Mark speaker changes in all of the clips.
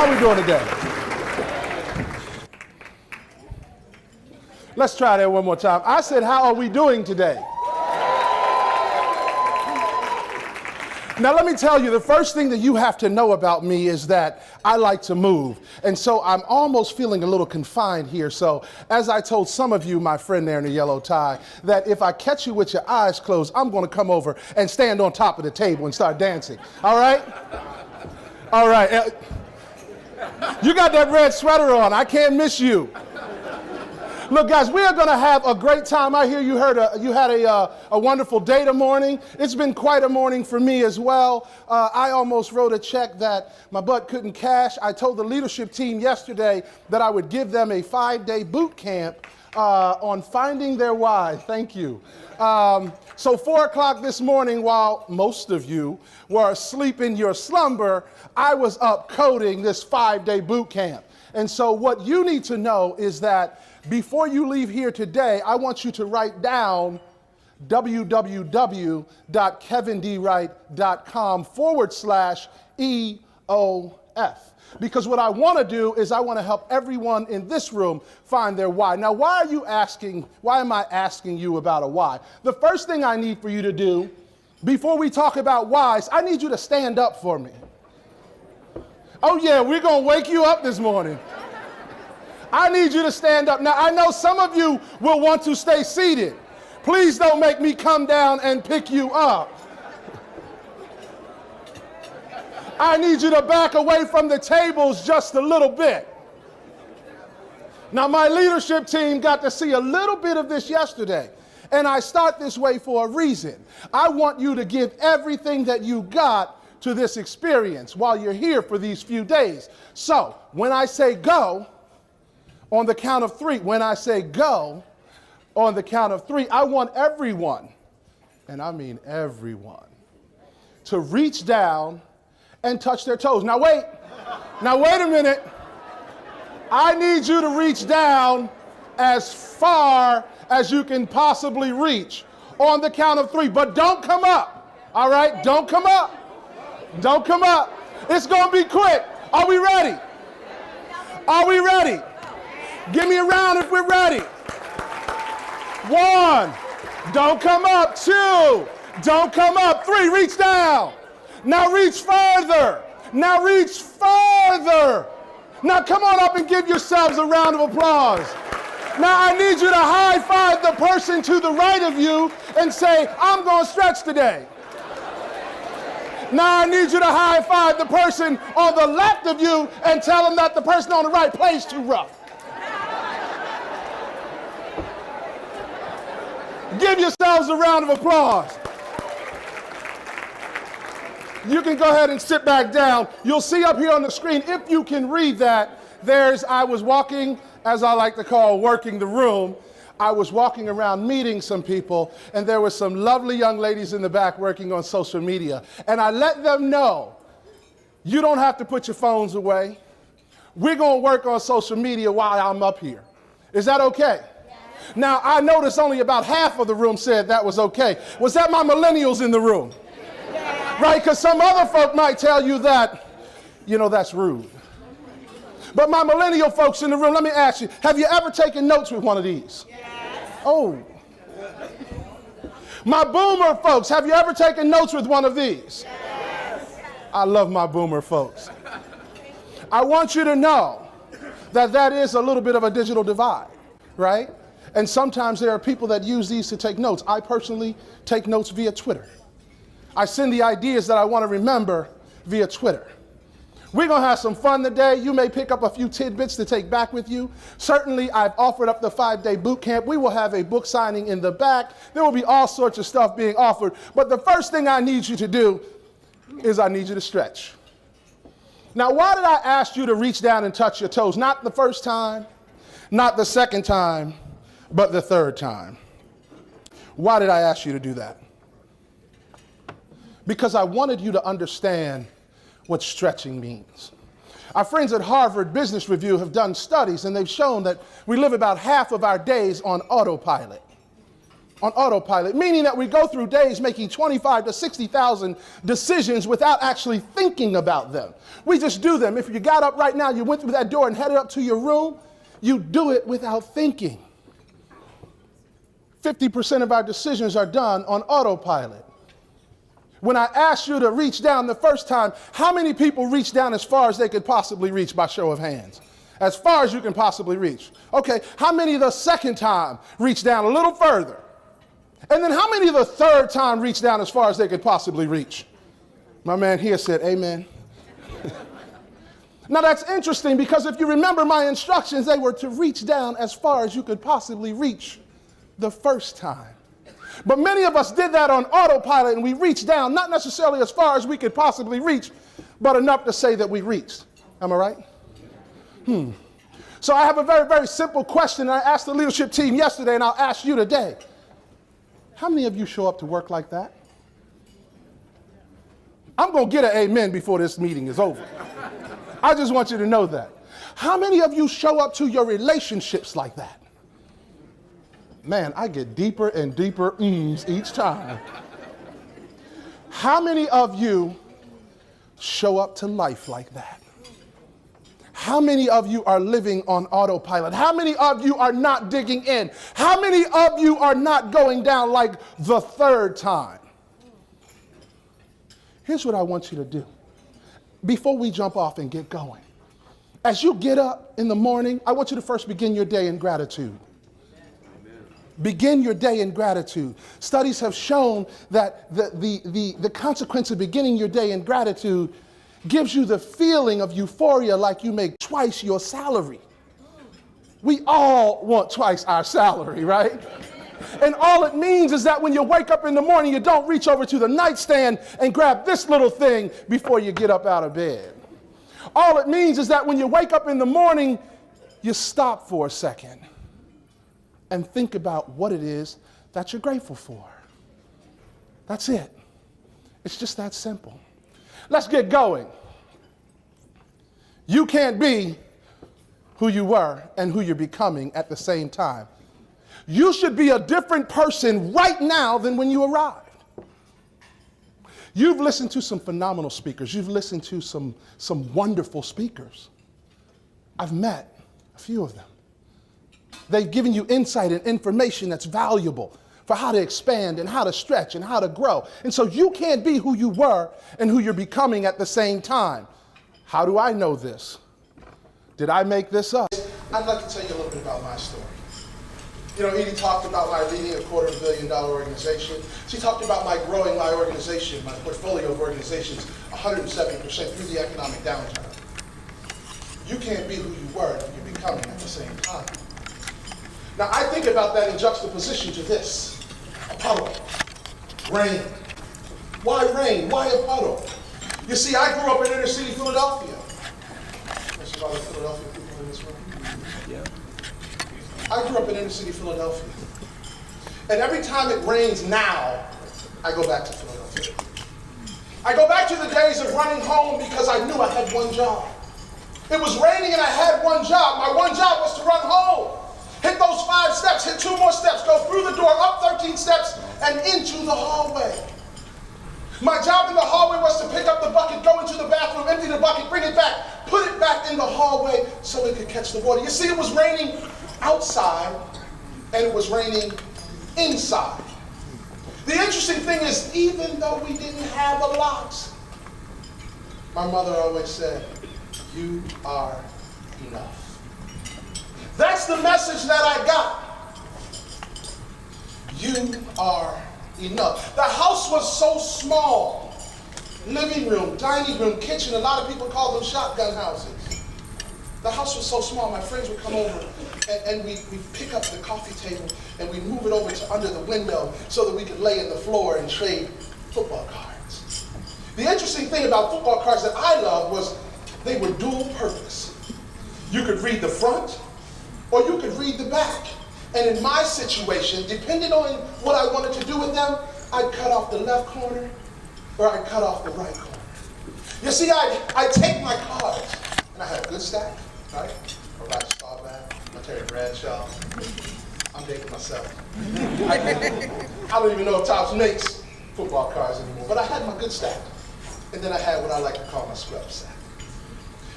Speaker 1: How we doing today? Let's try that one more time. I said, how are we doing today? Now, let me tell you, the first thing that you have to know about me is that I like to move. And so I'm almost feeling a little confined here. So as I told some of you, my friend there in the yellow tie, that if I catch you with your eyes closed, I'm going to come over and stand on top of the table and start dancing. All right? All right. You got that red sweater on. I can't miss you. Look, guys, we are going to have a great time. I hear you had a wonderful day this morning. It's been quite a morning for me as well. I almost wrote a check that my butt couldn't cash. I told the leadership team yesterday that I would give them a 5-day boot camp on finding their why. Thank you. So 4 o'clock this morning, while most of you were asleep in your slumber, I was up coding this 5-day boot camp. And so what you need to know is that before you leave here today, I want you to write down www.kevindwright.com/EOF. Because what I want to do is I want to help everyone in this room find their why. Now, why am I asking you about a why? The first thing I need for you to do before we talk about whys, I need you to stand up for me. Oh yeah, we're going to wake you up this morning. I need you to stand up. Now, I know some of you will want to stay seated. Please don't make me come down and pick you up. I need you to back away from the tables just a little bit. Now, my leadership team got to see a little bit of this yesterday, and I start this way for a reason. I want you to give everything that you got to this experience while you're here for these few days. So, when I say go, on the count of 3, when I say go, on the count of 3, I want everyone, and I mean everyone, to reach down and touch their toes. Now wait a minute. I need you to reach down as far as you can possibly reach on the count of 3, but don't come up, all right? Don't come up. Don't come up. It's gonna be quick. Are we ready? Are we ready? Give me a round if we're ready. 1, don't come up. 2, don't come up. 3, reach down. Now reach further. Now reach further. Now come on up and give yourselves a round of applause. Now I need you to high five the person to the right of you and say, I'm going to stretch today. Now I need you to high five the person on the left of you and tell them that the person on the right plays too rough. Give yourselves a round of applause. You can go ahead and sit back down. You'll see up here on the screen, if you can read that, I was walking, as I like to call, working the room. I was walking around meeting some people, and there were some lovely young ladies in the back working on social media. And I let them know, you don't have to put your phones away. We're going to work on social media while I'm up here. Is that okay? Now, I noticed only about half of the room said that was okay. Was that my millennials in the room? Yeah. Right, because some other folk might tell you that, that's rude. But my millennial folks in the room, let me ask you, have you ever taken notes with one of these? Yes. Oh. My boomer folks, have you ever taken notes with one of these? Yes. I love my boomer folks. I want you to know that is a little bit of a digital divide, right? And sometimes there are people that use these to take notes. I personally take notes via Twitter. I send the ideas that I want to remember via Twitter. We're going to have some fun today. You may pick up a few tidbits to take back with you. Certainly, I've offered up the 5-day boot camp. We will have a book signing in the back. There will be all sorts of stuff being offered. But the first thing I need you to do is I need you to stretch. Now, why did I ask you to reach down and touch your toes? Not the first time, not the second time, but the third time. Why did I ask you to do that? Because I wanted you to understand what stretching means. Our friends at Harvard Business Review have done studies, and they've shown that we live about half of our days on autopilot. on autopilot, meaning that we go through days making 25 to 60,000 decisions without actually thinking about them. We just do them. If you got up right now, you went through that door and headed up to your room, you do it without thinking. 50% of our decisions are done on autopilot. When I asked you to reach down the first time, how many people reached down as far as they could possibly reach by show of hands? As far as you can possibly reach. Okay, how many the second time reached down a little further? And then how many the third time reached down as far as they could possibly reach? My man here said, amen. Now that's interesting because if you remember my instructions, they were to reach down as far as you could possibly reach the first time. But many of us did that on autopilot and we reached down, not necessarily as far as we could possibly reach, but enough to say that we reached. Am I right? So I have a very, very simple question I asked the leadership team yesterday and I'll ask you today. How many of you show up to work like that? I'm going to get an amen before this meeting is over. I just want you to know that. How many of you show up to your relationships like that? Man, I get deeper and deeper each time. How many of you show up to life like that? How many of you are living on autopilot? How many of you are not digging in? How many of you are not going down like the third time? Here's what I want you to do before we jump off and get going. As you get up in the morning, I want you to first begin your day in gratitude. Begin your day in gratitude. Studies have shown that the consequence of beginning your day in gratitude gives you the feeling of euphoria like you make twice your salary. We all want twice our salary, right? And all it means is that when you wake up in the morning, you don't reach over to the nightstand and grab this little thing before you get up out of bed. All it means is that when you wake up in the morning, you stop for a second and think about what it is that you're grateful for. That's it. It's just that simple. Let's get going. You can't be who you were and who you're becoming at the same time. You should be a different person right now than when you arrived. You've listened to some phenomenal speakers. You've listened to some wonderful speakers. I've met a few of them. They've given you insight and information that's valuable for how to expand and how to stretch and how to grow. And so you can't be who you were and who you're becoming at the same time. How do I know this? Did I make this up? I'd like to tell you a little bit about my story. You know, Edie talked about my leading a $250 million organization. She talked about my growing my organization, my portfolio of organizations, 170% through the economic downturn. You can't be who you were and who you're becoming at the same time. Now, I think about that in juxtaposition to this. A puddle. Rain. Why rain? Why a puddle? You see, I grew up in inner city Philadelphia. There's a lot of Philadelphia people in this room. Yeah. I grew up in inner city Philadelphia. And every time it rains now, I go back to Philadelphia. I go back to the days of running home because I knew I had one job. It was raining and I had one job. My one job was to run home. Hit those 5 steps, hit 2 more steps, go through the door, up 13 steps, and into the hallway. My job in the hallway was to pick up the bucket, go into the bathroom, empty the bucket, bring it back, put it back in the hallway so it could catch the water. You see, it was raining outside, and it was raining inside. The interesting thing is, even though we didn't have a lot, my mother always said, "You are enough." That's the message that I got. You are enough. The house was so small. Living room, dining room, kitchen. A lot of people call them shotgun houses. The house was so small, my friends would come over and we'd pick up the coffee table and we'd move it over to under the window so that we could lay in the floor and trade football cards. The interesting thing about football cards that I loved was they were dual purpose. You could read the front, or you could read the back. And in my situation, depending on what I wanted to do with them, I'd cut off the left corner or I'd cut off the right corner. You see, I'd take my cards, and I had a good stack, right? A Wright, my Terry Bradshaw. I'm dating myself. I don't even know if Tops makes football cards anymore, but I had my good stack. And then I had what I like to call my scrub stack.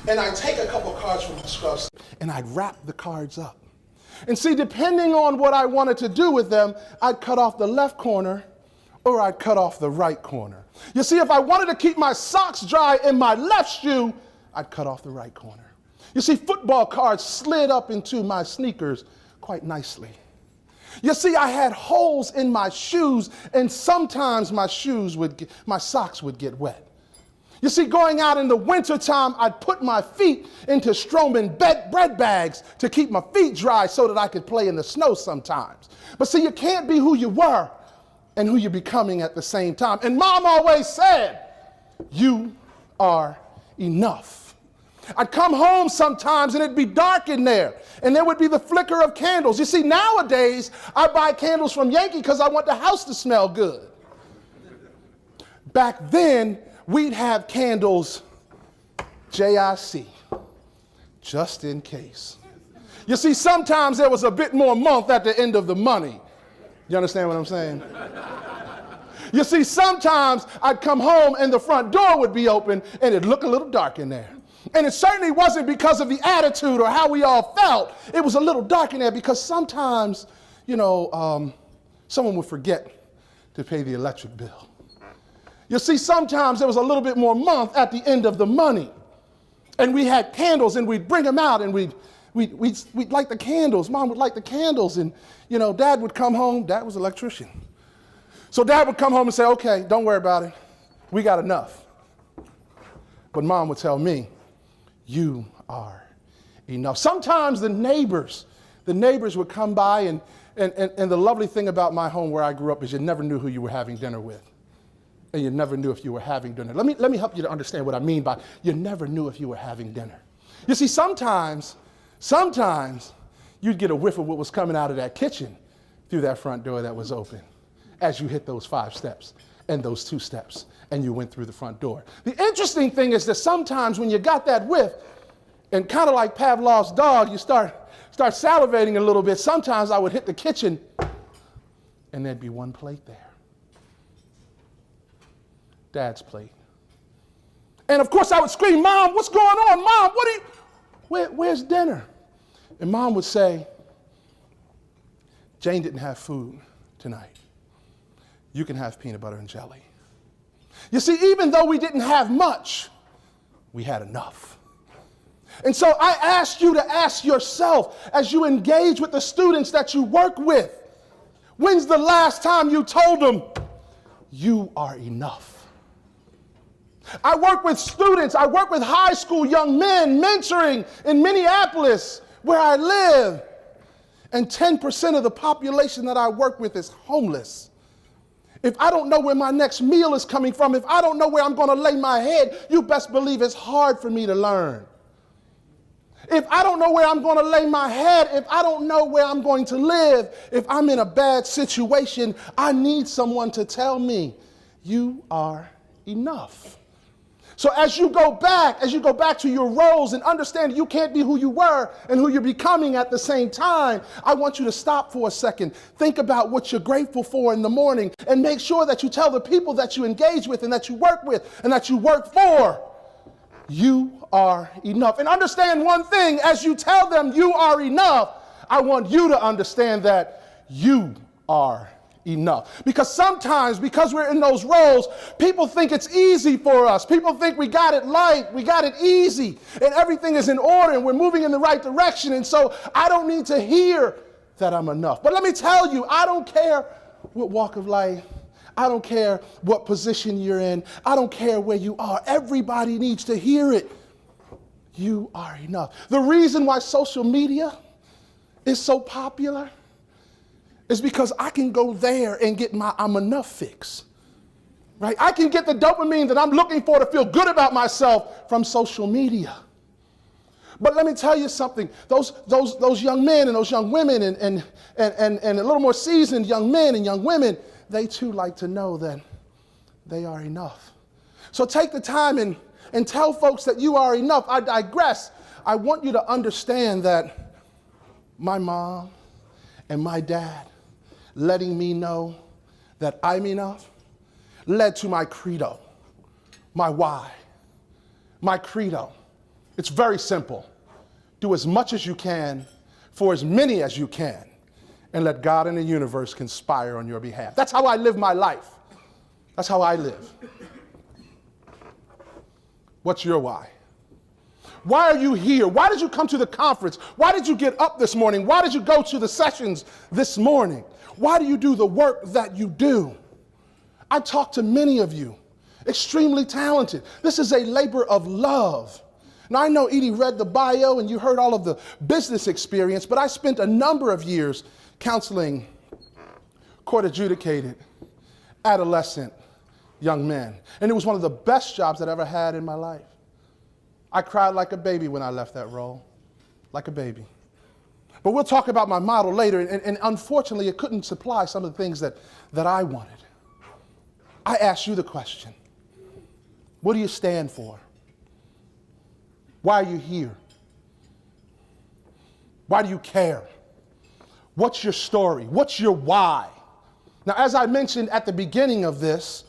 Speaker 1: And I'd take a couple cards from my scrub stack and I'd wrap the cards up. And see, depending on what I wanted to do with them, I'd cut off the left corner or I'd cut off the right corner. You see, if I wanted to keep my socks dry in my left shoe, I'd cut off the right corner. You see, football cards slid up into my sneakers quite nicely. You see, I had holes in my shoes, and sometimes my socks would get wet. You see, going out in the wintertime, I'd put my feet into Stroman bread bags to keep my feet dry so that I could play in the snow sometimes. But see, you can't be who you were and who you're becoming at the same time. And Mom always said, you are enough. I'd come home sometimes and it'd be dark in there and there would be the flicker of candles. You see, nowadays I buy candles from Yankee because I want the house to smell good. Back then, we'd have candles JIC, just in case. You see, sometimes there was a bit more month at the end of the money. You understand what I'm saying? You see, sometimes I'd come home and the front door would be open and it'd look a little dark in there. And it certainly wasn't because of the attitude or how we all felt. It was a little dark in there because sometimes, someone would forget to pay the electric bill. You see, sometimes there was a little bit more month at the end of the money. And we had candles and we'd bring them out and we'd light the candles. Mom would light the candles and, Dad would come home. Dad was an electrician. So Dad would come home and say, okay, don't worry about it. We got enough. But Mom would tell me, you are enough. Sometimes the neighbors would come by and the lovely thing about my home where I grew up is you never knew who you were having dinner with. And you never knew if you were having dinner. Let me help you to understand what I mean by you never knew if you were having dinner. You see, sometimes you'd get a whiff of what was coming out of that kitchen through that front door that was open as you hit those 5 steps and those 2 steps and you went through the front door. The interesting thing is that sometimes when you got that whiff, and kind of like Pavlov's dog, you start salivating a little bit. Sometimes I would hit the kitchen and there'd be one plate there. Dad's plate. And of course I would scream, Mom, what's going on? Mom, where's dinner? And Mom would say, Jane didn't have food tonight. You can have peanut butter and jelly. You see, even though we didn't have much, we had enough. And so I ask you to ask yourself as you engage with the students that you work with, when's the last time you told them, you are enough? I work with students, I work with high school young men mentoring in Minneapolis where I live. And 10% of the population that I work with is homeless. If I don't know where my next meal is coming from, if I don't know where I'm going to lay my head, you best believe it's hard for me to learn. If I don't know where I'm going to lay my head, if I don't know where I'm going to live, if I'm in a bad situation, I need someone to tell me, you are enough. So as you go back to your roles and understand you can't be who you were and who you're becoming at the same time, I want you to stop for a second. Think about what you're grateful for in the morning and make sure that you tell the people that you engage with and that you work with and that you work for, you are enough. And understand one thing, as you tell them you are enough, I want you to understand that you are enough. Because sometimes, because we're in those roles, people think it's easy for us. People think we got it light, we got it easy, and everything is in order and we're moving in the right direction. And so I don't need to hear that I'm enough. But let me tell you, I don't care what walk of life, I don't care what position you're in, I don't care where you are. Everybody needs to hear it. You are enough. The reason why social media is so popular is because I can go there and get my I'm enough fix, right? I can get the dopamine that I'm looking for to feel good about myself from social media. But let me tell you something, those young men and those young women and a little more seasoned young men and young women, they too like to know that they are enough. So take the time and tell folks that you are enough. I digress. I want you to understand that my mom and my dad letting me know that I'm enough led to my credo, my why. My credo. It's very simple. Do as much as you can for as many as you can, and let God and the universe conspire on your behalf. That's how I live my life. That's how I live. What's your why? Why are you here? Why did you come to the conference? Why did you get up this morning? Why did you go to the sessions this morning? Why do you do the work that you do? I talk to many of you, extremely talented. This is a labor of love. Now, I know Edie read the bio and you heard all of the business experience, but I spent a number of years counseling court-adjudicated adolescent young men. And it was one of the best jobs I'd ever had in my life. I cried like a baby when I left that role, like a baby. But we'll talk about my model later, and unfortunately, it couldn't supply some of the things that I wanted. I asked you the question, what do you stand for? Why are you here? Why do you care? What's your story? What's your why? Now, as I mentioned at the beginning of this,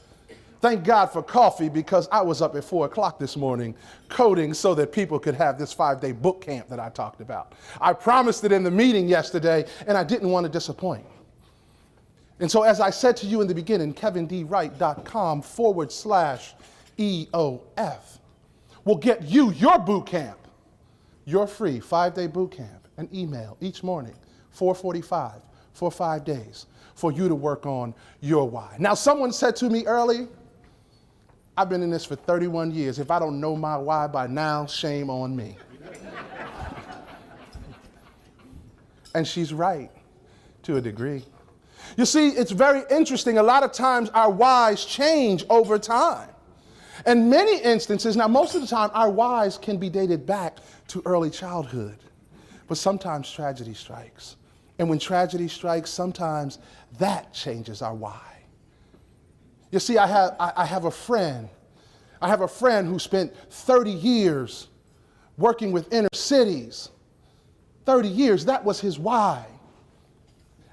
Speaker 1: thank God for coffee, because I was up at 4 o'clock this morning coding so that people could have this 5-day boot camp that I talked about. I promised it in the meeting yesterday, and I didn't want to disappoint. And so as I said to you in the beginning, KevinDWright.com/EOF will get you your boot camp, your free 5-day boot camp, an email each morning, 4:45 for 5 days, for you to work on your why. Now, someone said to me early, I've been in this for 31 years. If I don't know my why by now, shame on me. And she's right, to a degree. You see, it's very interesting. A lot of times our whys change over time. In many instances, now most of the time, our whys can be dated back to early childhood. But sometimes tragedy strikes. And when tragedy strikes, sometimes that changes our why. You see, I have a friend. I have a friend who spent 30 years working with inner cities. 30 years, that was his why.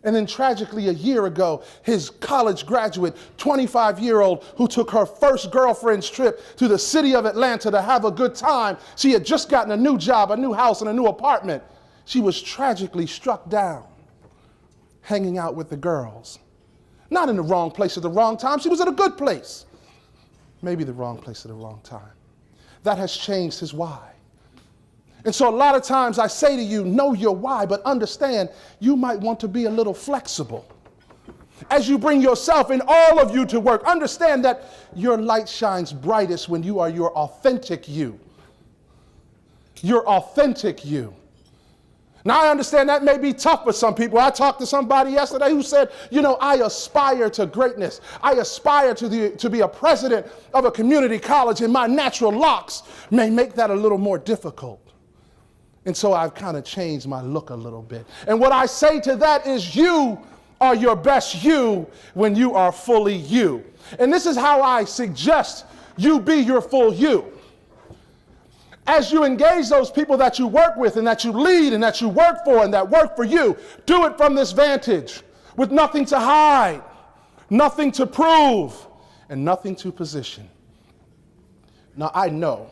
Speaker 1: And then tragically, a year ago, his college graduate, 25-year-old, who took her first girlfriend's trip to the city of Atlanta to have a good time. She had just gotten a new job, a new house, and a new apartment. She was tragically struck down, hanging out with the girls. Not in the wrong place at the wrong time. She was at a good place. Maybe the wrong place at the wrong time. That has changed his why. And so a lot of times I say to you, know your why, but understand you might want to be a little flexible. As you bring yourself and all of you to work, understand that your light shines brightest when you are your authentic you. Your authentic you. Now, I understand that may be tough for some people. I talked to somebody yesterday who said, you know, I aspire to greatness. I aspire to be a president of a community college, and my natural locks may make that a little more difficult. And so I've kind of changed my look a little bit. And what I say to that is, you are your best you when you are fully you. And this is how I suggest you be your full you. As you engage those people that you work with and that you lead and that you work for and that work for you, do it from this vantage with nothing to hide, nothing to prove, and nothing to position. Now, I know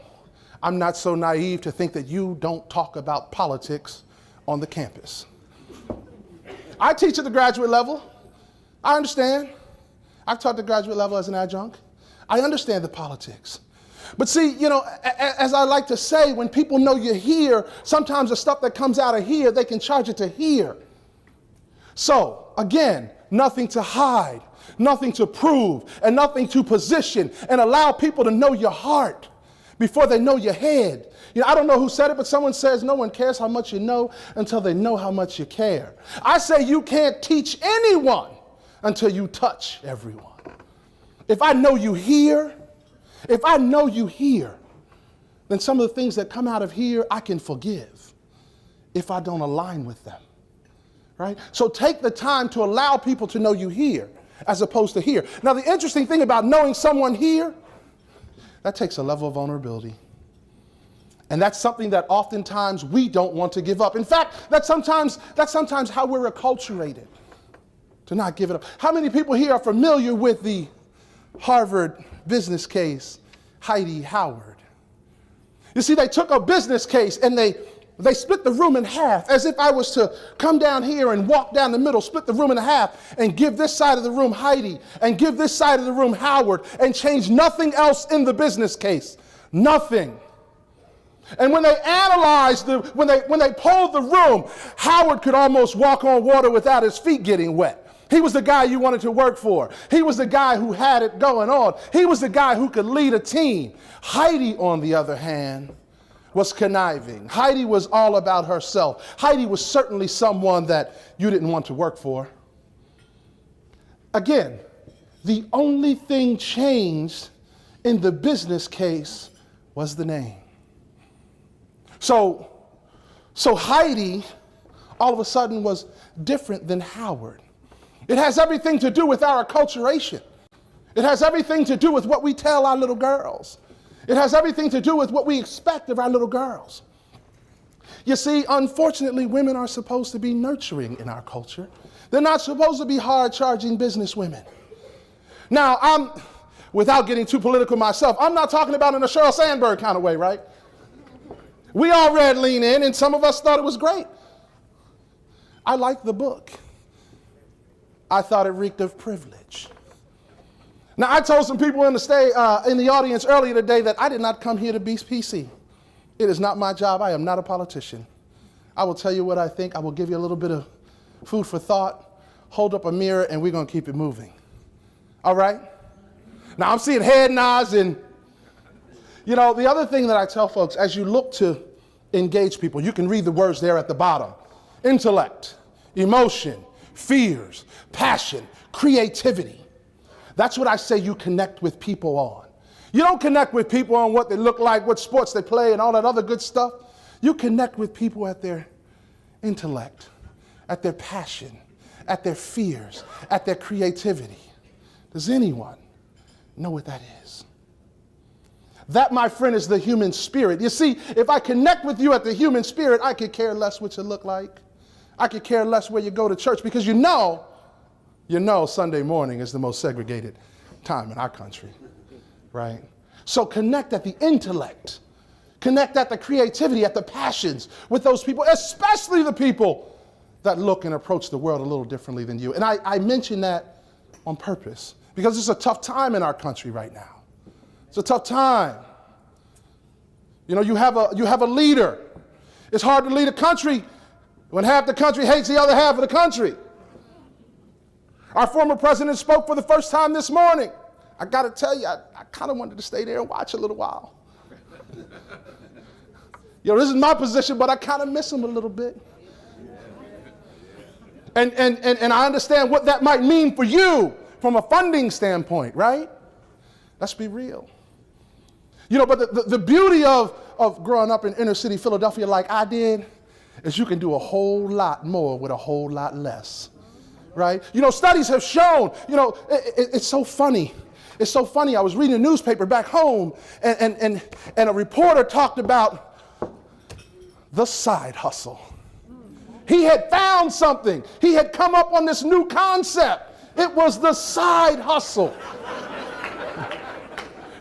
Speaker 1: I'm not so naive to think that you don't talk about politics on the campus. I teach at the graduate level. I understand. I've taught the graduate level as an adjunct. I understand the politics. But see, you know, as I like to say, when people know you're here, sometimes the stuff that comes out of here, they can charge it to here. So, again, nothing to hide, nothing to prove, and nothing to position, and allow people to know your heart before they know your head. You know, I don't know who said it, but someone says no one cares how much you know until they know how much you care. I say you can't teach anyone until you touch everyone. If I know you here, then some of the things that come out of here, I can forgive if I don't align with them, right? So take the time to allow people to know you here as opposed to here. Now, the interesting thing about knowing someone here, that takes a level of vulnerability. And that's something that oftentimes we don't want to give up. In fact, that's sometimes how we're acculturated, to not give it up. How many people here are familiar with the Harvard business case, Heidi Howard? You see, they took a business case and they split the room in half, as if I was to come down here and walk down the middle, split the room in half, and give this side of the room Heidi, and give this side of the room Howard, and change nothing else in the business case. Nothing. And when they analyzed, when they polled the room, Howard could almost walk on water without his feet getting wet. He was the guy you wanted to work for. He was the guy who had it going on. He was the guy who could lead a team. Heidi, on the other hand, was conniving. Heidi was all about herself. Heidi was certainly someone that you didn't want to work for. Again, the only thing changed in the business case was the name. So Heidi all of a sudden was different than Howard. It has everything to do with our acculturation. It has everything to do with what we tell our little girls. It has everything to do with what we expect of our little girls. You see, unfortunately, women are supposed to be nurturing in our culture. They're not supposed to be hard-charging business women. Now, without getting too political myself, I'm not talking about in a Sheryl Sandberg kind of way, right? We all read Lean In, and some of us thought it was great. I liked the book. I thought it reeked of privilege. Now, I told some people in the audience earlier today that I did not come here to be PC. It is not my job. I am not a politician. I will tell you what I think. I will give you a little bit of food for thought, hold up a mirror, and we're going to keep it moving. All right? Now, I'm seeing head nods, and, the other thing that I tell folks, as you look to engage people, you can read the words there at the bottom. Intellect, emotion, fears, passion, creativity. That's what I say you connect with people on. You don't connect with people on what they look like, what sports they play, and all that other good stuff. You connect with people at their intellect, at their passion, at their fears, at their creativity. Does anyone know what that is? That, my friend, is the human spirit. You see, if I connect with you at the human spirit, I could care less what you look like. I could care less where you go to church, because you know Sunday morning is the most segregated time in our country, right? So connect at the intellect, connect at the creativity, at the passions with those people, especially the people that look and approach the world a little differently than you. And I mention that on purpose because it's a tough time in our country right now. It's a tough time. You have a leader. It's hard to lead a country when half the country hates the other half of the country. Our former president spoke for the first time this morning. I got to tell you, I kind of wanted to stay there and watch a little while. This is my position, but I kind of miss him a little bit. And I understand what that might mean for you from a funding standpoint, right? Let's be real. But the beauty of growing up in inner city Philadelphia like I did is you can do a whole lot more with a whole lot less. Right? Studies have shown, it's so funny. It's so funny. I was reading a newspaper back home, and a reporter talked about the side hustle. He had found something. He had come up on this new concept. It was the side hustle.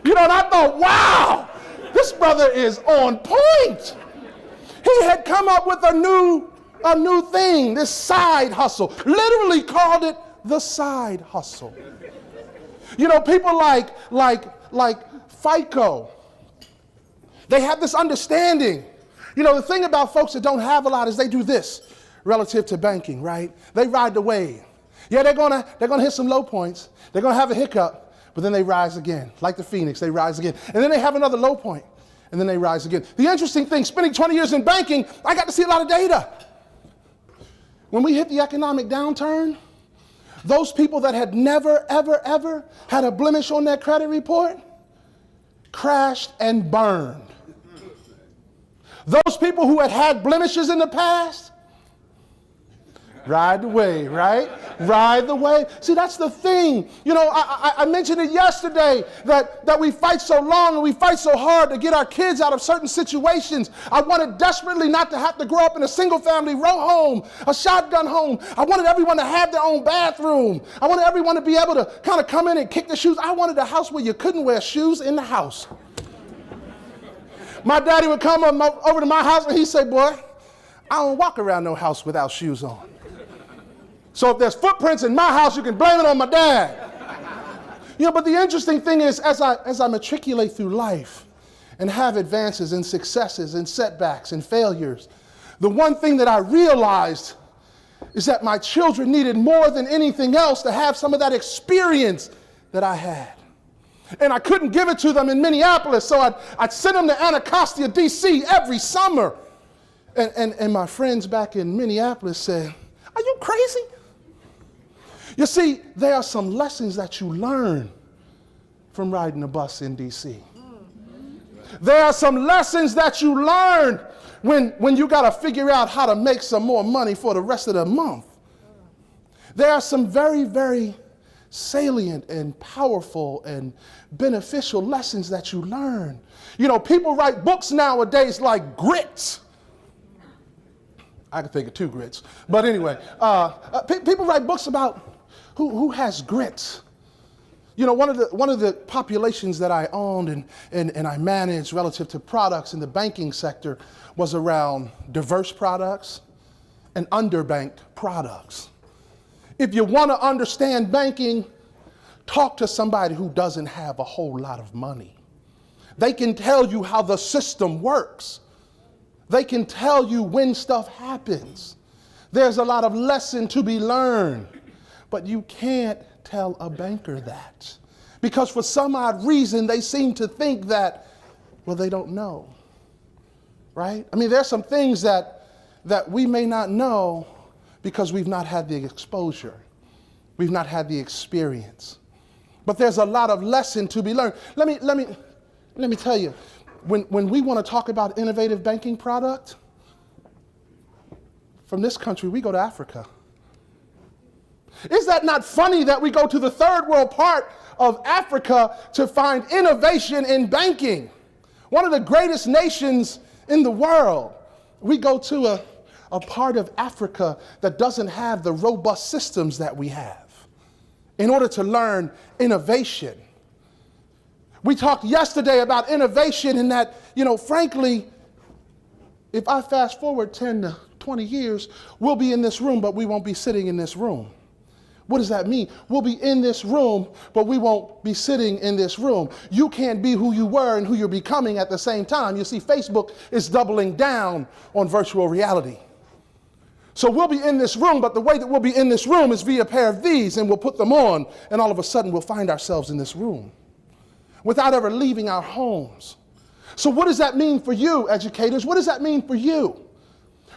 Speaker 1: And I thought, wow, this brother is on point. He had come up with a new thing, this side hustle. Literally called it the side hustle. People like FICO, they have this understanding. The thing about folks that don't have a lot is they do this relative to banking, right? They ride the wave. Yeah, they're gonna hit some low points. They're gonna have a hiccup, but then they rise again. Like the phoenix, they rise again. And then they have another low point, and then they rise again. The interesting thing, spending 20 years in banking, I got to see a lot of data. When we hit the economic downturn, those people that had never, ever, ever had a blemish on their credit report crashed and burned. Those people who had blemishes in the past, ride the wave, right? Ride the wave. See, that's the thing. You know, I mentioned it yesterday that we fight so long and we fight so hard to get our kids out of certain situations. I wanted desperately not to have to grow up in a single family row home, a shotgun home. I wanted everyone to have their own bathroom. I wanted everyone to be able to kind of come in and kick their shoes. I wanted a house where you couldn't wear shoes in the house. My daddy would come over to my house and he'd say, boy, I don't walk around no house without shoes on. So if there's footprints in my house, you can blame it on my dad. You know, but the interesting thing is, as I matriculate through life and have advances and successes and setbacks and failures, the one thing that I realized is that my children needed more than anything else to have some of that experience that I had. And I couldn't give it to them in Minneapolis, so I'd send them to Anacostia, D.C. every summer. And my friends back in Minneapolis said, are you crazy? You see, there are some lessons that you learn from riding a bus in D.C. There are some lessons that you learn when you got to figure out how to make some more money for the rest of the month. There are some very, very salient and powerful and beneficial lessons that you learn. You know, people write books nowadays like Grit. I can think of two grits. But anyway, people write books about who has grit. You know, one of the populations that I owned and I managed relative to products in the banking sector was around diverse products and underbanked products. If you want to understand banking, talk to somebody who doesn't have a whole lot of money. They can tell you how the system works. They can tell you when stuff happens. There's a lot of lesson to be learned, but you can't tell a banker that. Because for some odd reason, they seem to think that, well, they don't know, right? I mean, there's some things that we may not know because we've not had the exposure. We've not had the experience. But there's a lot of lesson to be learned. Let me tell you, when we want to talk about innovative banking product, from this country, we go to Africa. Is that not funny that we go to the third world part of Africa to find innovation in banking? One of the greatest nations in the world. We go to a part of Africa that doesn't have the robust systems that we have in order to learn innovation. We talked yesterday about innovation and that, you know, frankly, if I fast forward 10 to 20 years, we'll be in this room, but we won't be sitting in this room. What does that mean? We'll be in this room, but we won't be sitting in this room. You can't be who you were and who you're becoming at the same time. You see, Facebook is doubling down on virtual reality. So we'll be in this room, but the way that we'll be in this room is via a pair of these, and we'll put them on, and all of a sudden we'll find ourselves in this room without ever leaving our homes. So what does that mean for you, educators? What does that mean for you?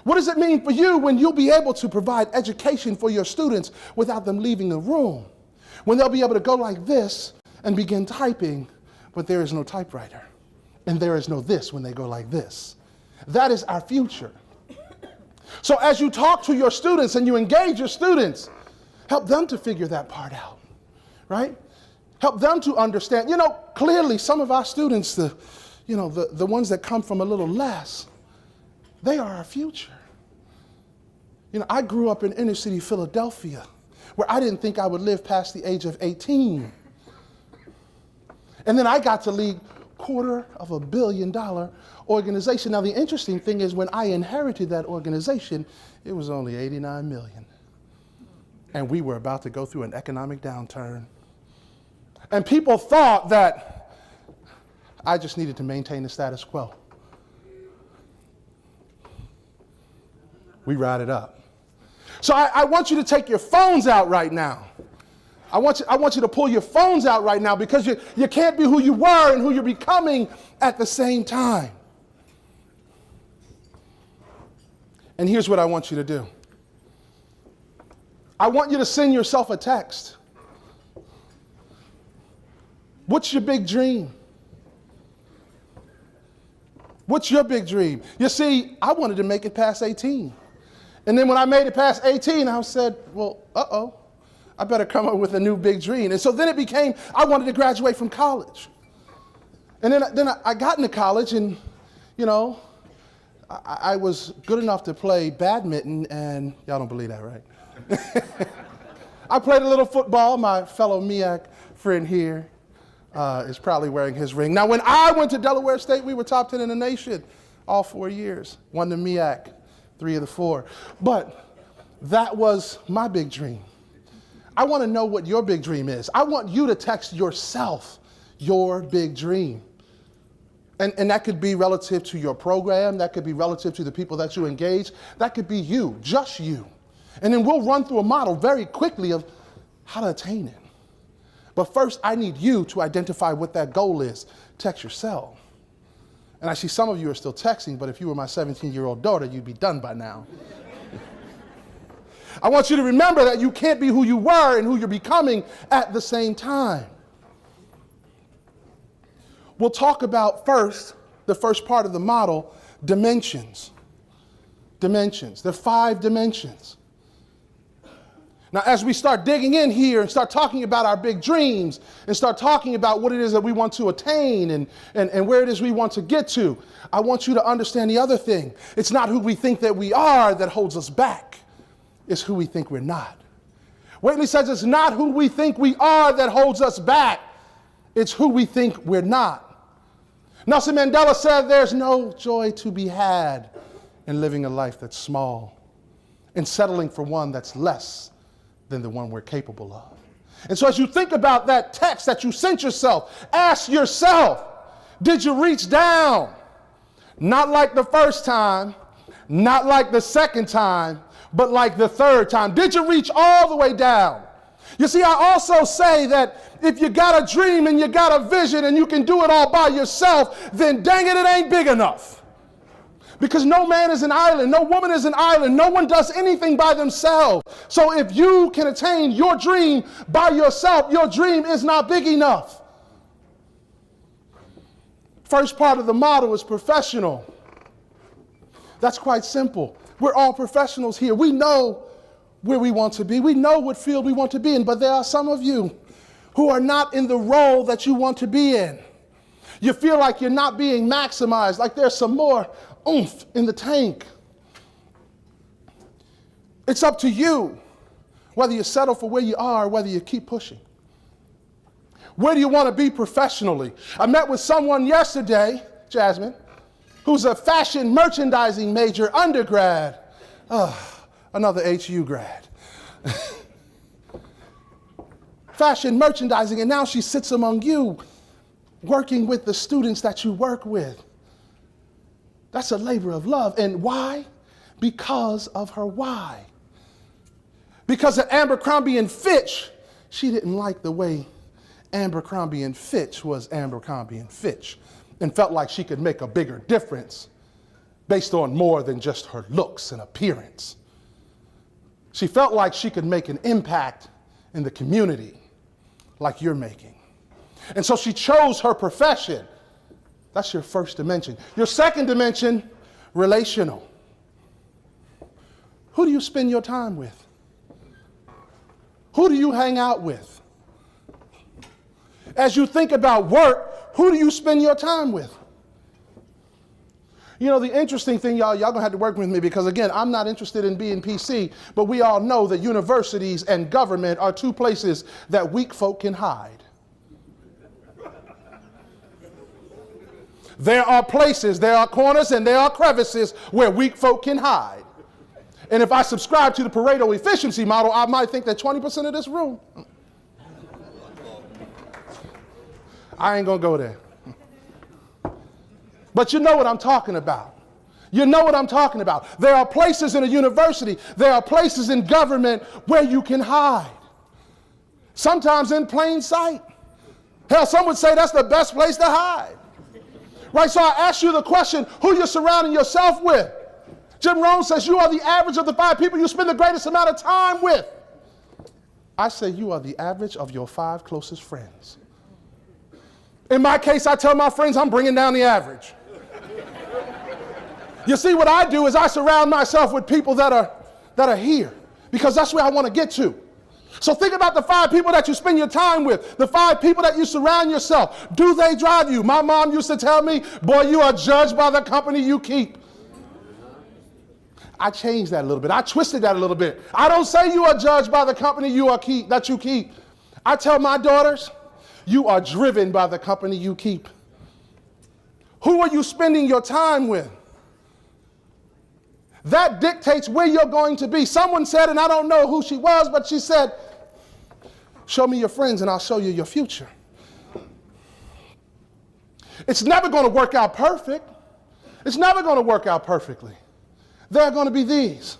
Speaker 1: What does it mean for you when you'll be able to provide education for your students without them leaving the room? When they'll be able to go like this and begin typing, but there is no typewriter. And there is no this when they go like this. That is our future. So as you talk to your students and you engage your students, help them to figure that part out, right? Help them to understand. You know, clearly some of our students, the ones that come from a little less, they are our future. You know, I grew up in inner city Philadelphia where I didn't think I would live past the age of 18. And then I got to lead $250 million organization. Now the interesting thing is when I inherited that organization, it was only 89 million. And we were about to go through an economic downturn. And people thought that I just needed to maintain the status quo. We ride it up. So I want you to take your phones out right now. I want you to pull your phones out right now because you can't be who you were and who you're becoming at the same time. And here's what I want you to do. I want you to send yourself a text. What's your big dream? What's your big dream? You see, I wanted to make it past 18. And then when I made it past 18, I said, well, I better come up with a new big dream. And so then it became, I wanted to graduate from college. And then I got into college and, you know, I was good enough to play badminton, and y'all don't believe that, right? I played a little football. My fellow MEAC friend here is probably wearing his ring. Now, when I went to Delaware State, we were top 10 in the nation all 4 years. Won the MEAC 3 of the 4. But that was my big dream. I want to know what your big dream is. I want you to text yourself your big dream. And that could be relative to your program. That could be relative to the people that you engage. That could be you, just you. And then we'll run through a model very quickly of how to attain it. But first, I need you to identify what that goal is. Text yourself. And I see some of you are still texting, but if you were my 17-year-old daughter, you'd be done by now. I want you to remember that you can't be who you were and who you're becoming at the same time. We'll talk about first, the first part of the model, dimensions. Dimensions. There are 5 dimensions. Now, as we start digging in here and start talking about our big dreams and start talking about what it is that we want to attain and where it is we want to get to, I want you to understand the other thing. It's not who we think that we are that holds us back. It's who we think we're not. Whately says it's not who we think we are that holds us back. It's who we think we're not. Nelson Mandela said there's no joy to be had in living a life that's small and settling for one that's less than the one we're capable of. And so as you think about that text that you sent yourself, ask yourself, did you reach down? Not like the first time, not like the second time, but like the third time. Did you reach all the way down? You see, I also say that if you got a dream and you got a vision and you can do it all by yourself, then dang it, it ain't big enough. Because no man is an island, no woman is an island, no one does anything by themselves. So if you can attain your dream by yourself, your dream is not big enough. First part of the model is professional. That's quite simple. We're all professionals here. We know where we want to be. We know what field we want to be in, but there are some of you who are not in the role that you want to be in. You feel like you're not being maximized, like there's some more oomph in the tank. It's up to you whether you settle for where you are or whether you keep pushing. Where do you want to be professionally? I met with someone yesterday, Jasmine, who's a fashion merchandising major undergrad. Another HU grad. Fashion merchandising, and now she sits among you, working with the students that you work with. That's a labor of love. And why? Because of her why. Because at Abercrombie and Fitch, she didn't like the way Abercrombie and Fitch was Abercrombie and Fitch, and felt like she could make a bigger difference based on more than just her looks and appearance. She felt like she could make an impact in the community like you're making. And so she chose her profession. That's your first dimension. Your second dimension, relational. Who do you spend your time with? Who do you hang out with? As you think about work, who do you spend your time with? You know, the interesting thing, y'all gonna have to work with me because, again, I'm not interested in being PC, but we all know that universities and government are 2 places that weak folk can hide. There are places, there are corners, and there are crevices where weak folk can hide. And if I subscribe to the Pareto efficiency model, I might think that 20% of this room, I ain't gonna go there. But you know what I'm talking about. You know what I'm talking about. There are places in a university, there are places in government where you can hide. Sometimes in plain sight. Hell, some would say that's the best place to hide. Right, so I ask you the question, who you're surrounding yourself with. Jim Rohn says you are the average of the 5 people you spend the greatest amount of time with. I say you are the average of your 5 closest friends. In my case, I tell my friends I'm bringing down the average. You see, what I do is I surround myself with people that are here because that's where I want to get to. So think about the 5 people that you spend your time with, the 5 people that you surround yourself. Do they drive you? My mom used to tell me, boy, you are judged by the company you keep. I changed that a little bit. I twisted that a little bit. I don't say you are judged by the company that you keep. I tell my daughters, you are driven by the company you keep. Who are you spending your time with? That dictates where you're going to be. Someone said, and I don't know who she was, but she said, show me your friends and I'll show you your future. It's never going to work out perfect. It's never going to work out perfectly. There are going to be these,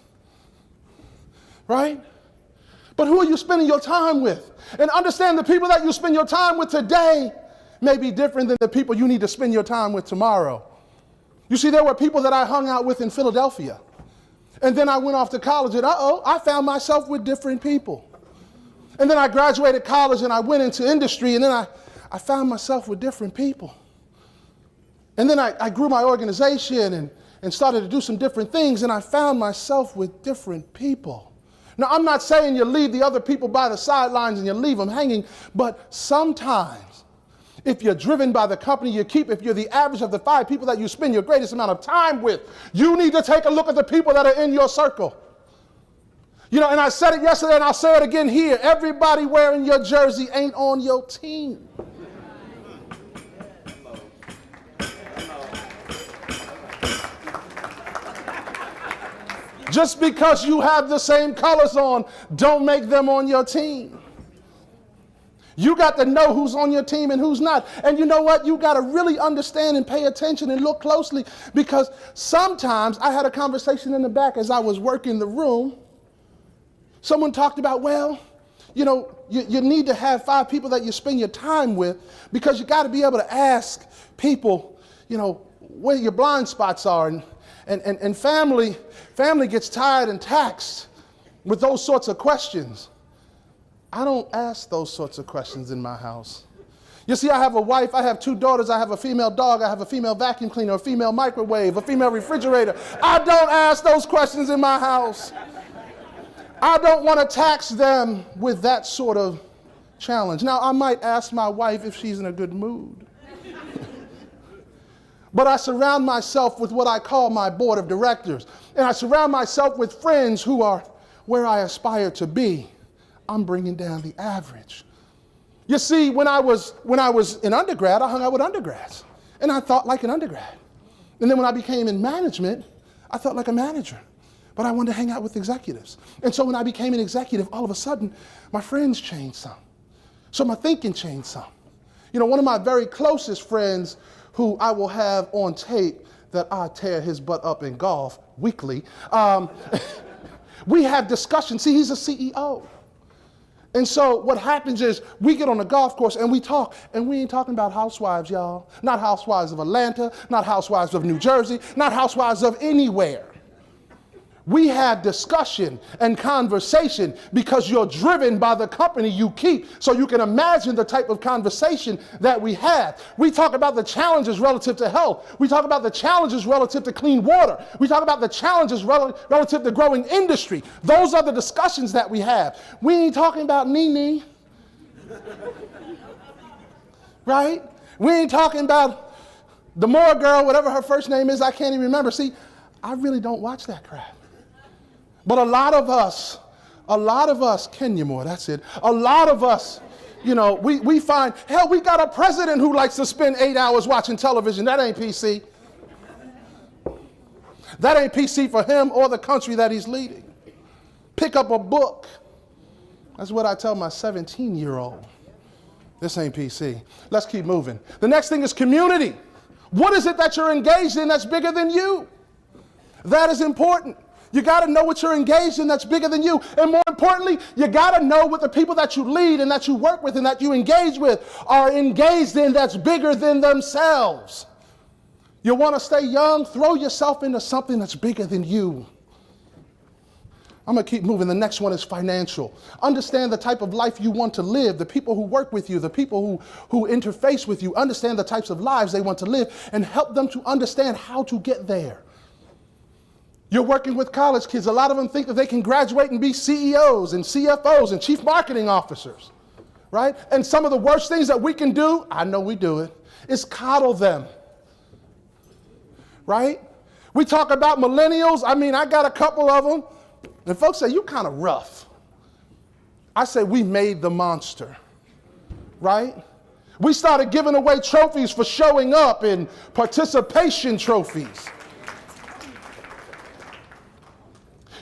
Speaker 1: right? But who are you spending your time with? And understand the people that you spend your time with today may be different than the people you need to spend your time with tomorrow. You see, there were people that I hung out with in Philadelphia. And then I went off to college and I found myself with different people. And then I graduated college and I went into industry and then I found myself with different people. And then I grew my organization and started to do some different things and I found myself with different people. Now, I'm not saying you leave the other people by the sidelines and you leave them hanging, but sometimes if you're driven by the company you keep, if you're the average of the 5 people that you spend your greatest amount of time with, you need to take a look at the people that are in your circle. You know, and I said it yesterday and I'll say it again here. Everybody wearing your jersey ain't on your team. Just because you have the same colors on, don't make them on your team. You got to know who's on your team and who's not. And you know what? You got to really understand and pay attention and look closely, because sometimes I had a conversation in the back as I was working the room. Someone talked about, well, you know, you need to have 5 people that you spend your time with, because you got to be able to ask people, you know, where your blind spots are. And family gets tired and taxed with those sorts of questions. I don't ask those sorts of questions in my house. You see, I have a wife, I have 2 daughters, I have a female dog, I have a female vacuum cleaner, a female microwave, a female refrigerator. I don't ask those questions in my house. I don't want to tax them with that sort of challenge. Now, I might ask my wife if she's in a good mood. But I surround myself with what I call my board of directors. And I surround myself with friends who are where I aspire to be. I'm bringing down the average. You see, when I was in undergrad, I hung out with undergrads. And I thought like an undergrad. And then when I became in management, I thought like a manager. But I wanted to hang out with executives. And so when I became an executive, all of a sudden, my friends changed some. So my thinking changed some. You know, one of my very closest friends who I will have on tape that I tear his butt up in golf weekly, we have discussions. See, he's a CEO. And so what happens is we get on the golf course and we talk, and we ain't talking about housewives, y'all. Not housewives of Atlanta, not housewives of New Jersey, not housewives of anywhere. We have discussion and conversation because you're driven by the company you keep. So you can imagine the type of conversation that we have. We talk about the challenges relative to health. We talk about the challenges relative to clean water. We talk about the challenges relative to growing industry. Those are the discussions that we have. We ain't talking about Nene. Right? We ain't talking about the Moore girl, whatever her first name is, I can't even remember. See, I really don't watch that crap. But a lot of us, Kenya Moore, that's it. A lot of us, you know, we find, hell, we got a president who likes to spend 8 hours watching television. That ain't PC. That ain't PC for him or the country that he's leading. Pick up a book. That's what I tell my 17-year-old. This ain't PC. Let's keep moving. The next thing is community. What is it that you're engaged in that's bigger than you? That is important. You got to know what you're engaged in that's bigger than you. And more importantly, you got to know what the people that you lead and that you work with and that you engage with are engaged in that's bigger than themselves. You want to stay young? Throw yourself into something that's bigger than you. I'm going to keep moving. The next one is financial. Understand the type of life you want to live, the people who work with you, the people who interface with you. Understand the types of lives they want to live and help them to understand how to get there. You're working with college kids. A lot of them think that they can graduate and be CEOs and CFOs and chief marketing officers, right? And some of the worst things that we can do, I know we do it, is coddle them, right? We talk about millennials. I mean, I got a couple of them. And folks say, you kind of rough. I say, we made the monster, right? We started giving away trophies for showing up and participation trophies.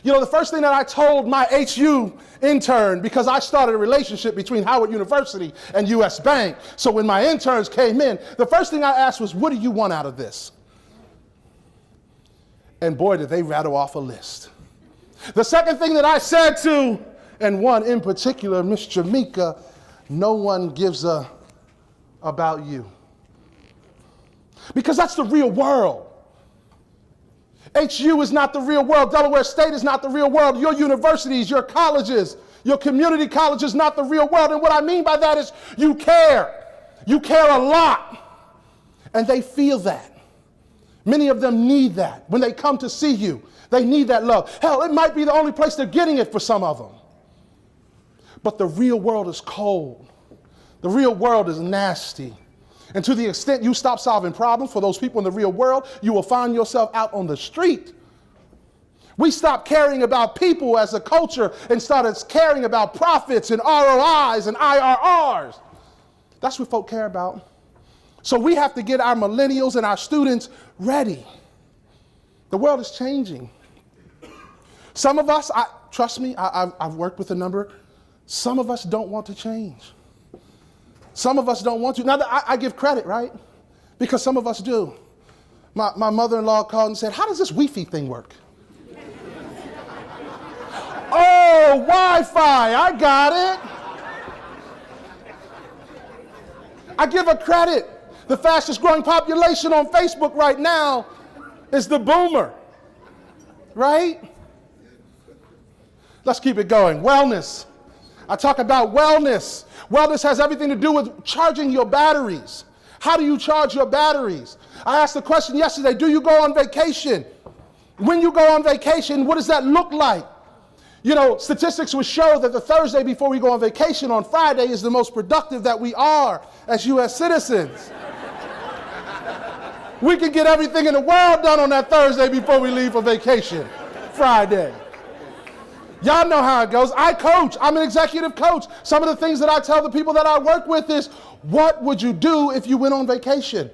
Speaker 1: You know, the first thing that I told my HU intern, because I started a relationship between Howard University and US Bank. So when my interns came in, the first thing I asked was, what do you want out of this? And boy, did they rattle off a list. The second thing that I said to, and one in particular, Miss Jamaica, no one gives a about you. Because that's the real world. HU is not the real world. Delaware State is not the real world. Your universities, your colleges, your community college is not the real world. And what I mean by that is you care. You care a lot. And they feel that. Many of them need that. When they come to see you, they need that love. Hell, it might be the only place they're getting it for some of them. But the real world is cold. The real world is nasty. And to the extent you stop solving problems for those people in the real world, you will find yourself out on the street. We stopped caring about people as a culture and started caring about profits and ROIs and IRRs. That's what folk care about. So we have to get our millennials and our students ready. The world is changing. Some of us, trust me, I've worked with a number. Some of us don't want to change. Some of us don't want to. Now, I give credit, right? Because some of us do. My mother-in-law called and said, how does this Wi-Fi thing work? Oh, Wi-Fi, I got it. I give her credit. The fastest growing population on Facebook right now is the boomer, right? Let's keep it going. Wellness. I talk about wellness. Wellness has everything to do with charging your batteries. How do you charge your batteries? I asked the question yesterday, do you go on vacation? When you go on vacation, what does that look like? You know, statistics would show that the Thursday before we go on vacation on Friday is the most productive that we are as U.S. citizens. We can get everything in the world done on that Thursday before we leave for vacation, Friday. Y'all know how it goes. I coach. I'm an executive coach. Some of the things that I tell the people that I work with is, what would you do if you went on vacation?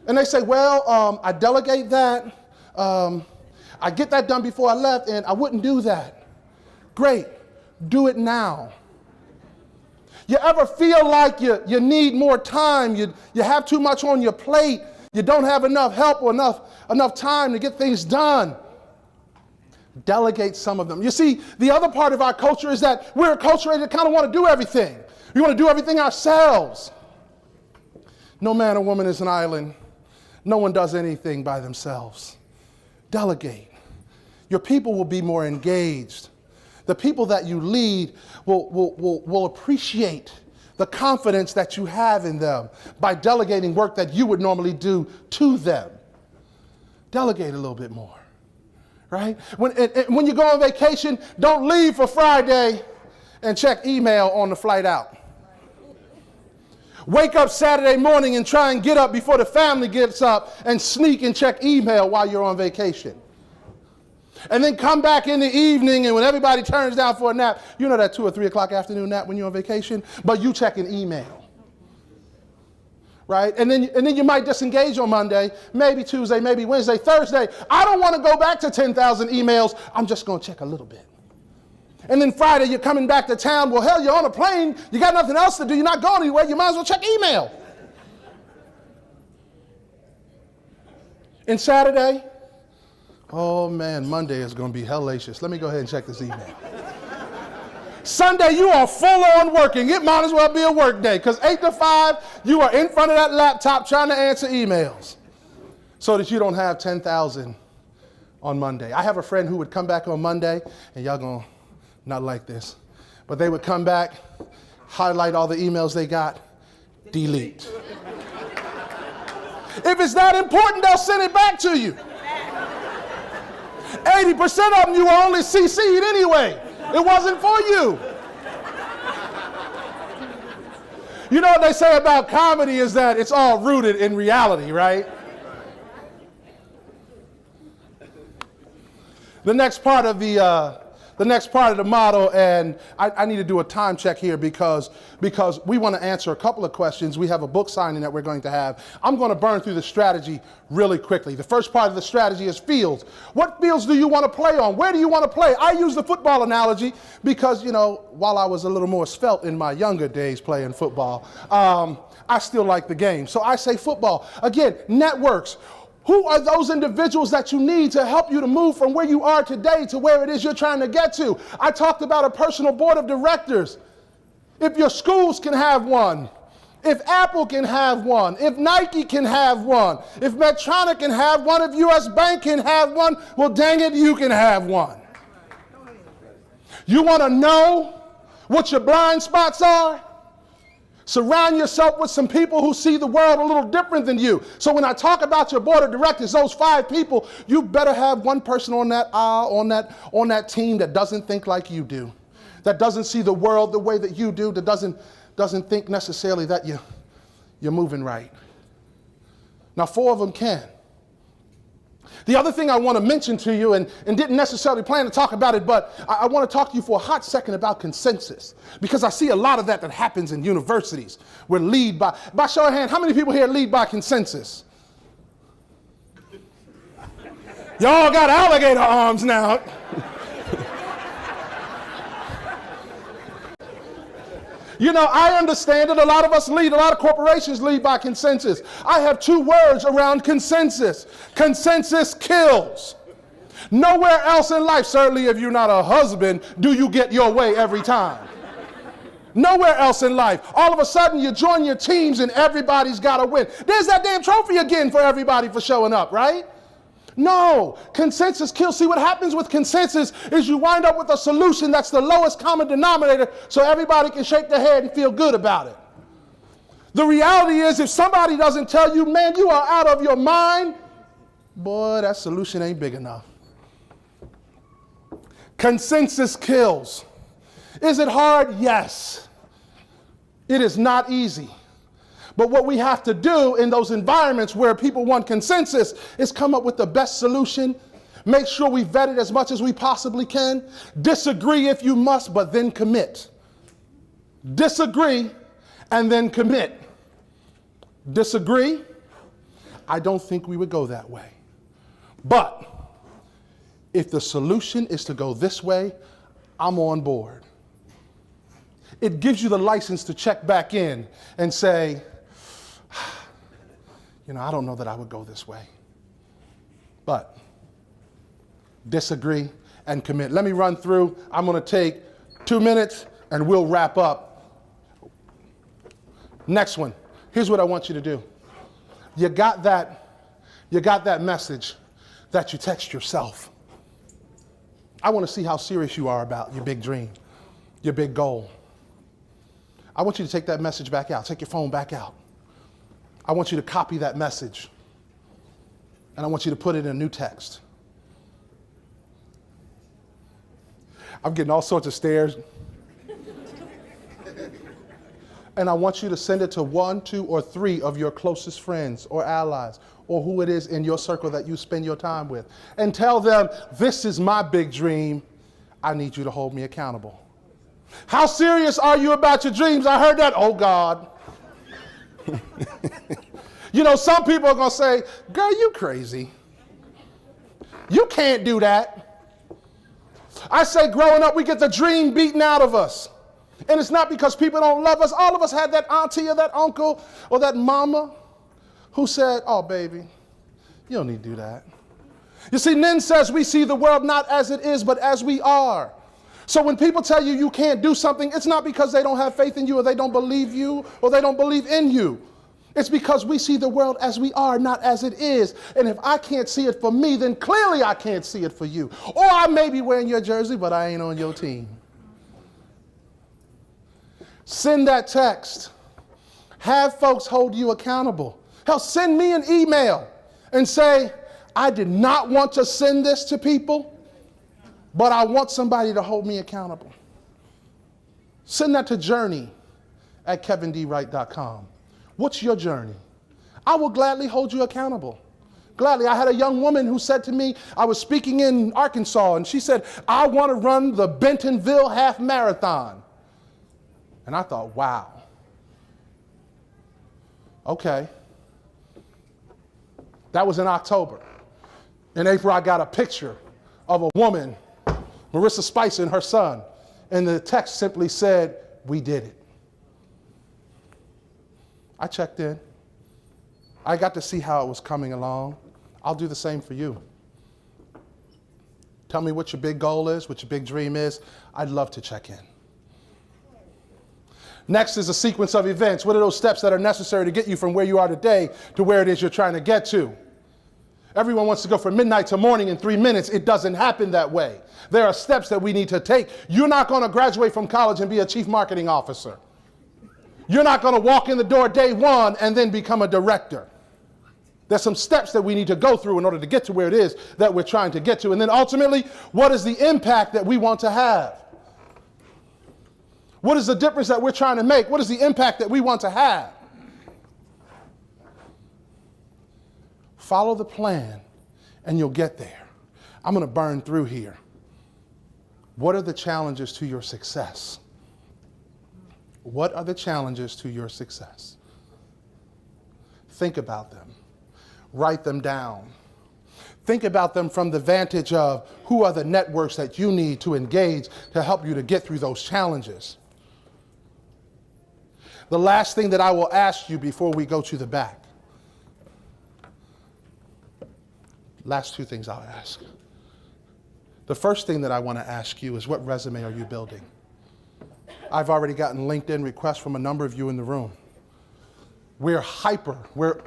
Speaker 1: And they say, well, I delegate that. I get that done before I left, and I wouldn't do that. Great. Do it now. You ever feel like you need more time, you have too much on your plate, you don't have enough help or enough time to get things done? Delegate some of them. You see, the other part of our culture is that we're a culture that kind of want to do everything. We want to do everything ourselves. No man or woman is an island. No one does anything by themselves. Delegate. Your people will be more engaged. The people that you lead will appreciate the confidence that you have in them by delegating work that you would normally do to them. Delegate a little bit more. Right? When you go on vacation, don't leave for Friday and check email on the flight out. Wake up Saturday morning and try and get up before the family gets up and sneak and check email while you're on vacation. And then come back in the evening, and when everybody turns down for a nap, you know that 2 or 3 o'clock afternoon nap when you're on vacation, but you check an email. Right? And then you might disengage on Monday, maybe Tuesday, maybe Wednesday, Thursday. I don't want to go back to 10,000 emails. I'm just going to check a little bit. And then Friday, you're coming back to town. Well, hell, you're on a plane. You got nothing else to do. You're not going anywhere. You might as well check email. And Saturday, oh man, Monday is going to be hellacious. Let me go ahead and check this email. Sunday, you are full on working. It might as well be a work day, because 8 to 5, you are in front of that laptop trying to answer emails so that you don't have 10,000 on Monday. I have a friend who would come back on Monday, and y'all gonna not like this, but they would come back, highlight all the emails they got, delete. If it's that important, they'll send it back to you. 80% of them you were only CC'd anyway. It wasn't for you. You know what they say about comedy is that it's all rooted in reality, right? The next part of the model, and I need to do a time check here because we want to answer a couple of questions. We have a book signing that we're going to have. I'm going to burn through the strategy really quickly. The first part of the strategy is fields. What fields do you want to play on? Where do you want to play? I use the football analogy because, you know, while I was a little more svelte in my younger days playing football, I still like the game. So I say football. Again, networks. Who are those individuals that you need to help you to move from where you are today to where it is you're trying to get to? I talked about a personal board of directors. If your schools can have one, if Apple can have one, if Nike can have one, if Medtronic can have one, if US Bank can have one, well, dang it, you can have one. You want to know what your blind spots are? Surround yourself with some people who see the world a little different than you. So when I talk about your board of directors, those 5 people, you better have one person on that aisle, on that team that doesn't think like you do, that doesn't see the world the way that you do, that doesn't think necessarily that you're moving right. Now 4 of them can. The other thing I want to mention to you, and didn't necessarily plan to talk about it, but I want to talk to you for a hot second about consensus, because I see a lot of that happens in universities. We're lead by show of hand, how many people here lead by consensus? Y'all got alligator arms now. You know, I understand that a lot of us lead, a lot of corporations lead by consensus. I have 2 words around consensus. Consensus kills. Nowhere else in life, certainly if you're not a husband, do you get your way every time. Nowhere else in life. All of a sudden you join your teams and everybody's got to win. There's that damn trophy again for everybody for showing up, right? No, consensus kills. See, what happens with consensus is you wind up with a solution that's the lowest common denominator so everybody can shake their head and feel good about it. The reality is if somebody doesn't tell you, man, you are out of your mind, boy, that solution ain't big enough. Consensus kills. Is it hard? Yes. It is not easy. But what we have to do in those environments where people want consensus is come up with the best solution, make sure we vet it as much as we possibly can, disagree if you must, but then commit. Disagree and then commit. Disagree? I don't think we would go that way. But if the solution is to go this way, I'm on board. It gives you the license to check back in and say, you know, I don't know that I would go this way. But disagree and commit. Let me run through. I'm going to take 2 minutes and we'll wrap up. Next one. Here's what I want you to do. You got that message that you text yourself. I want to see how serious you are about your big dream, your big goal. I want you to take that message back out. Take your phone back out. I want you to copy that message. And I want you to put it in a new text. I'm getting all sorts of stares. And I want you to send it to 1, 2, or 3 of your closest friends or allies or who it is in your circle that you spend your time with. And tell them, this is my big dream. I need you to hold me accountable. How serious are you about your dreams? I heard that. Oh, God. You know, some people are going to say, girl, you crazy. You can't do that. I say growing up, we get the dream beaten out of us. And it's not because people don't love us. All of us had that auntie or that uncle or that mama who said, oh, baby, you don't need to do that. You see, Nin says we see the world not as it is, but as we are. So when people tell you you can't do something, it's not because they don't have faith in you or they don't believe you or they don't believe in you. It's because we see the world as we are, not as it is. And if I can't see it for me, then clearly I can't see it for you. Or I may be wearing your jersey, but I ain't on your team. Send that text. Have folks hold you accountable. Hell, send me an email and say, I did not want to send this to people, but I want somebody to hold me accountable. Send that to journey@kevindwright.com. What's your journey? I will gladly hold you accountable. Gladly. I had a young woman who said to me, I was speaking in Arkansas, and she said, I want to run the Bentonville half marathon. And I thought, wow. Okay. That was in October. In April, I got a picture of a woman, Marissa Spicer and her son, and the text simply said, we did it. I checked in. I got to see how it was coming along. I'll do the same for you. Tell me what your big goal is, what your big dream is. I'd love to check in. Next is a sequence of events. What are those steps that are necessary to get you from where you are today to where it is you're trying to get to? Everyone wants to go from midnight to morning in 3 minutes. It doesn't happen that way. There are steps that we need to take. You're not going to graduate from college and be a chief marketing officer. You're not going to walk in the door day one and then become a director. There's some steps that we need to go through in order to get to where it is that we're trying to get to. And then ultimately, what is the impact that we want to have? What is the difference that we're trying to make? What is the impact that we want to have? Follow the plan and you'll get there. I'm going to burn through here. What are the challenges to your success? What are the challenges to your success? Think about them. Write them down. Think about them from the vantage of who are the networks that you need to engage to help you to get through those challenges. The last thing that I will ask you before we go to the back. Last two things I'll ask. The first thing that I want to ask you is, what resume are you building? I've already gotten LinkedIn requests from a number of you in the room. We're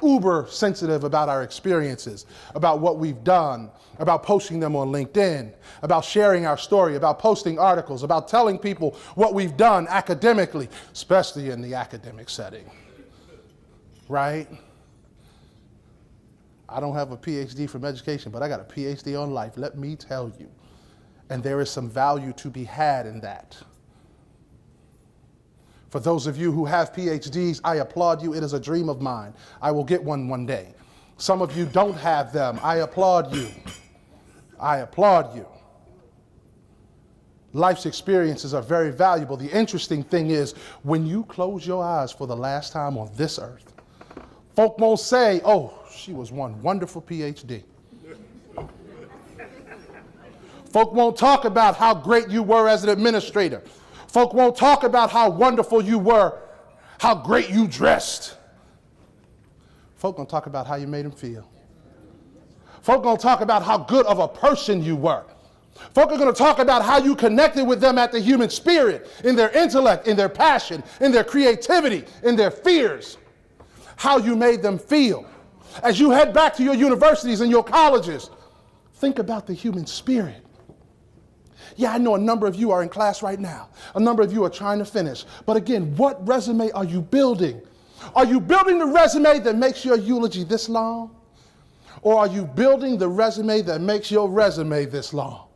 Speaker 1: uber sensitive about our experiences, about what we've done, about posting them on LinkedIn, about sharing our story, about posting articles, about telling people what we've done academically, especially in the academic setting, right? I don't have a PhD from education, but I got a PhD on life, let me tell you. And there is some value to be had in that. For those of you who have PhDs, I applaud you. It is a dream of mine. I will get one day. Some of you don't have them. I applaud you. I applaud you. Life's experiences are very valuable. The interesting thing is, when you close your eyes for the last time on this earth, folk won't say, oh, she was one wonderful PhD. Folk won't talk about how great you were as an administrator. Folk won't talk about how wonderful you were, how great you dressed. Folk gonna talk about how you made them feel. Folk gonna talk about how good of a person you were. Folk are gonna talk about how you connected with them at the human spirit, in their intellect, in their passion, in their creativity, in their fears. How you made them feel. As you head back to your universities and your colleges, think about the human spirit. Yeah, I know a number of you are in class right now. A number of you are trying to finish. But again, what resume are you building? Are you building the resume that makes your eulogy this long? Or are you building the resume that makes your resume this long?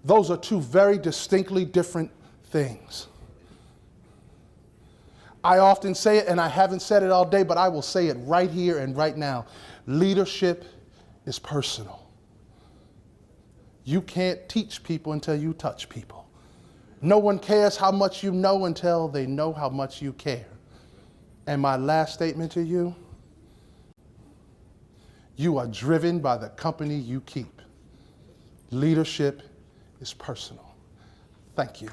Speaker 1: Those are two very distinctly different things. I often say it, and I haven't said it all day, but I will say it right here and right now. Leadership is personal. You can't teach people until you touch people. No one cares how much you know until they know how much you care. And my last statement to you, you are driven by the company you keep. Leadership is personal. Thank you.